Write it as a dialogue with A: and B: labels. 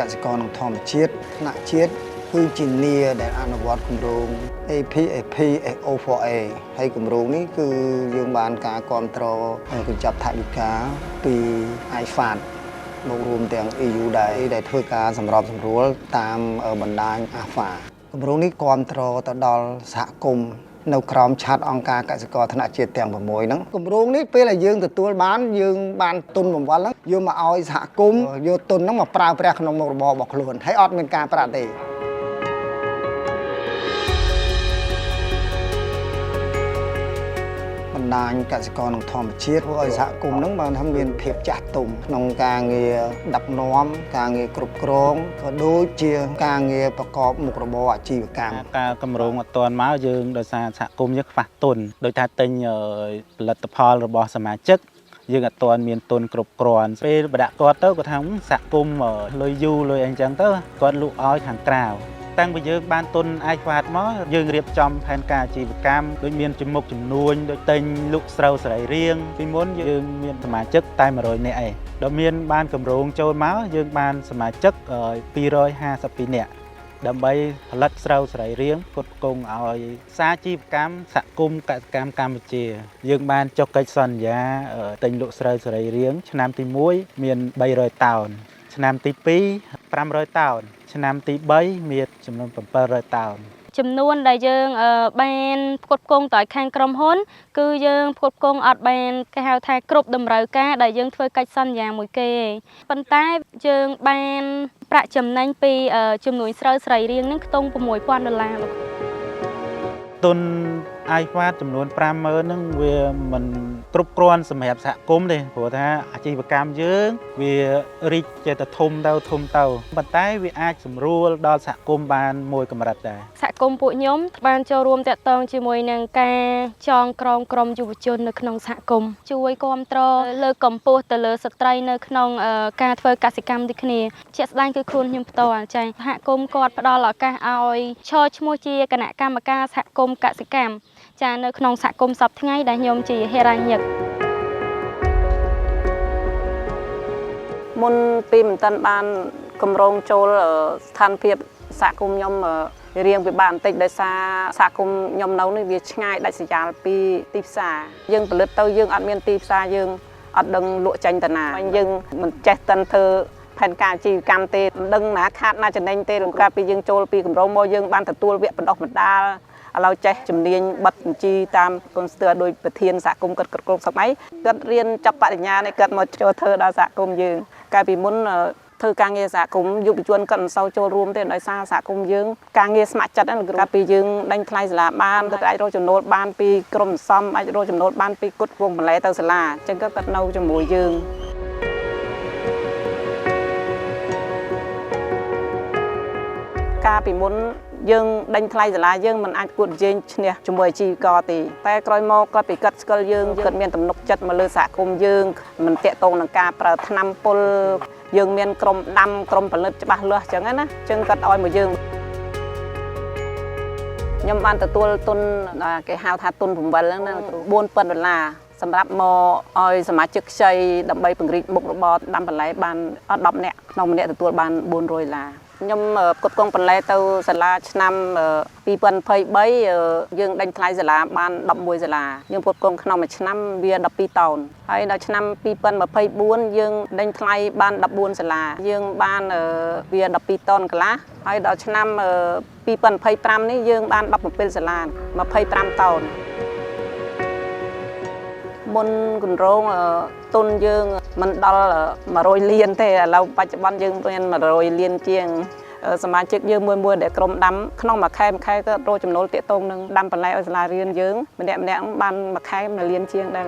A: កសិករក្នុងធម្មជាតិថ្នាក់ជាតិគឺជានីដែលអនុវត្តគម្រោង APAP SO4A ហើយគម្រោងនេះគឺយើងបានការគ្រប់គ្រងកញ្ចប់ថវិកាពី IFAD មករួមទាំង EU ដែលធ្វើការសម្របសម្រួលតាមបណ្ដាញ AFA គម្រោងនេះគ្រប់គ្រងទៅដល់សហគមន៍នៅក្រោមឆ័ត្រអង្គការកសិករថ្នាក់ជាតិទាំង6ហ្នឹងគម្រោងនេះពេលដែលយើងទទួលបានយើងបានទុនបង្វិលហ្នឹងយកមកឲ្យសហគមន៍យកទុនហ្នឹងមកប្រើប្រាស់ក្នុងមុខរបររបស់ខ្លួនហើយអត់មានការប្រាក់ទេបណ្ដាញកសិករក្នុងធម្មជាតិធ្វើឲ្យសហគមន៍ហ្នឹងបានថាមានភាពចាស់ទុំក្នុងការងារដឹកនាំការងារគ្រប់គ្រងក៏ដូចជាការងារប្រកបមុខរបរអាជីវកម្ម
B: ការគម្រោងអត់ទាន់មកយើងដោយសារសហគមន៍យើងខ្វះទុនដោយថាទិញផលិតផលរបស់សមាជិកយើងអត់ទាន់មានទុនគ្រប់គ្រាន់ពេលបដាក់គាត់ទៅគាត់ថាសហគមន៍លុយយូរលុយអីចឹងទៅគាត់លក់ឲ្យខាងក្រៅតាំងពីយើងបានទុនអាយហ្វាតមកយើងរៀបចំផែនការអាជីវកម្មដូចមានជំមុខចំនួនដូចទិញលក់ស្រូវសរីរាង្គពីមុនយើងមានសមាជិកតែ100នាក់ឯងដល់មានបានគម្រោងចូលមកយើងបានសមាជិក252នាក់ដើម្បីផលិតស្រូវសរីរាង្គផ្គត់ផ្គង់ឲ្យសាជីវកម្មសហគមន៍កសិកម្មកម្ពុជាយើងបានចុះកិច្ចសន្យាទិញលក់ស្រូវសរីរាង្គឆ្នាំទី1មាន300តោនឆ្នាំទី2 500តោនឆ្នាំទី3មានចំនួន700តោន
C: ចំនួនដែលយើងបានផ្គត់ផ្គង់ទៅឲ្យខាងក្រុមហ៊ុនគឺយើងផ្គត់ផ្គង់អត់បានគេហៅថាគ្រប់តម្រូវការដែលយើងធ្វើកិច្ចសន្យាមួយគេប៉ុន្តែយើងបានប្រាក់ចំណេញពីចំនួនស្រូវសរីរាង្គនឹងខ្ទង់$6000
B: ទុនអាយហ្វាតចំនួន50000ហ្នឹងវាមិនគ្រប់គ្រាន់សម្រាប់សហគមន៍ទេព្រោះថាអាជីវកម្មយើងវារីកចេះតែធំទៅប៉ុន្តែវាអាចសម្រួលដល់សហគមន៍បានមួយកម្រិតដែរ
C: សហគមន៍ពួកខ្ញុំបានចូលរួមតាក់ទងជាមួយនឹងការចងក្រងក្រុមយុវជននៅក្នុងសហគមន៍ជួយគ្រប់គ្រងលើកកម្ពស់ទៅលើស្ត្រីនៅក្នុងការធ្វើកសិកម្មដូចគ្នាជាក់ស្ដែងគឺខ្លួនខ្ញុំផ្ទាល់ចា៎សហគមន៍គាត់ផ្ដល់ឱកាសឲ្យឈរឈ្មោះជាគណៈកម្មការសហគមន៍កសិកម្មចានៅក្នុងសហគមន៍សពថ្ងៃដែលខ្ញុំជាហេរ៉ាញឹក
D: មុនពីមិនទាន់បានគម្រោងចូលស្ថានភាពសហគមន៍ខ្ញុំរៀងពិបាកបន្តិចដោយសារសហគមន៍ខ្ញុំនៅនេះវាឆ្ងាយដាច់ស្រយាលពីទីផ្សារយើងផលិតទៅយើងអត់មានទីផ្សារយើងអត់ដឹងលក់ចាញ់ទៅណាយើងមិនចេះតិនធ្វើផែនការអាជីវកម្មទេមិនដឹងណាខាតណាចំណេញទេកាលពីយើងចូលពីគម្រោងមកយើងបានទទួលវគ្គបណ្ដុះបណ្ដាលឥឡូវចេះជំនាញបិទបញ្ជីតាមកុនស្ទ័រដោយប្រធានសហគមន៍គាត់គ្រប់សម័យគាត់រៀនចាប់បរិញ្ញានេះគាត់មកចូលធ្វើដល់សហគមន៍យើងកាលពីមុនធ្វើការងារសហគមន៍យុវជនគាត់មិនសូវចូលរួមទេដោយសារសហគមន៍យើងការងារស្ម័គ្រចិត្តហ្នឹងកាលពីយើងដេញថ្លៃសាលាបានគាត់អាចរកចំណូលបានពីក្រុមសន្សំអាចរកចំណូលបានពីគុតវងបន្លែទៅសាលាអញ្ចឹងគាត់នៅជាមួយយើងកាលពីមុនយើងដេញថ្លៃសាលាយើងមិនអាចគួតជែងឈ្នះជាមួយអាជីវករទេតែក្រោយមកគាត់ពីគាត់ស្គាល់យើងគាត់មានទំនុកចិត្តមកលើសហគមន៍យើងមិនតាក់ទងនឹងការប្រើថ្នាំពុលយើងមានក្រុមដាំក្រុមផលិតច្បាស់លាស់អញ្ចឹងណាអញ្ចឹងគាត់ឲ្យមកយើងខ្ញុំបានទទួលទុនគេហៅថាទុន7ហ្នឹងណា$4000សម្រាប់មកឲ្យសមាជិកខ្ចីដើម្បីពង្រីកមុខរបរដាំបន្លែបានអត់10នាក់ក្នុងម្នាក់ទទួលបាន$400ខ្ញុំផ្គត់ផ្គង់បន្លែទៅសាលាឆ្នាំ2023យើងដេញថ្លៃសាលាបាន11សាលាយើងផ្គត់ផ្គង់ក្នុងមួយឆ្នាំវា12តោនហើយដល់ឆ្នាំ2024យើងដេញថ្លៃបាន14សាលាយើងបានវា12តោនកន្លះហើយដល់ឆ្នាំ2025នេះយើងបាន17សាលា25តោនមុនគម្រោងទុនយើងមិនដល់100លានទេឥឡូវបច្ចុប្បន្នយើងមាន100លានជាងសមាជិកយើងមួយដែលក្រុមដាំក្នុងមួយខែក៏រកចំណូលទាក់ទងនឹងដាំបន្លែឲ្យសាលារៀនយើងម្នាក់បានមួយខែ1លានជាងដែរ